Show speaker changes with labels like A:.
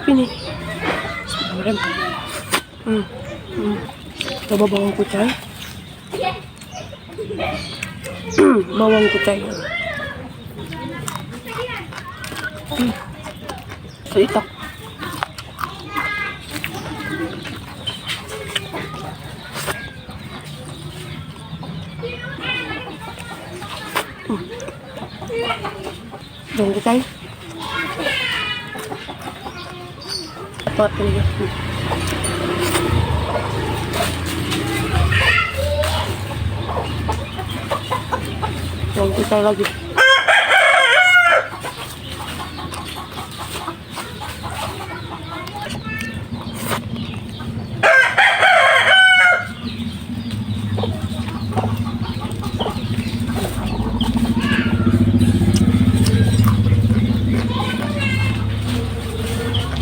A: Sarap ini. Bismillahirrahmanirrahim. Coba bawang kucai. Bawang kucai. Seitak. Bawang kucai. Tepat ini. Bawang kucai lagi.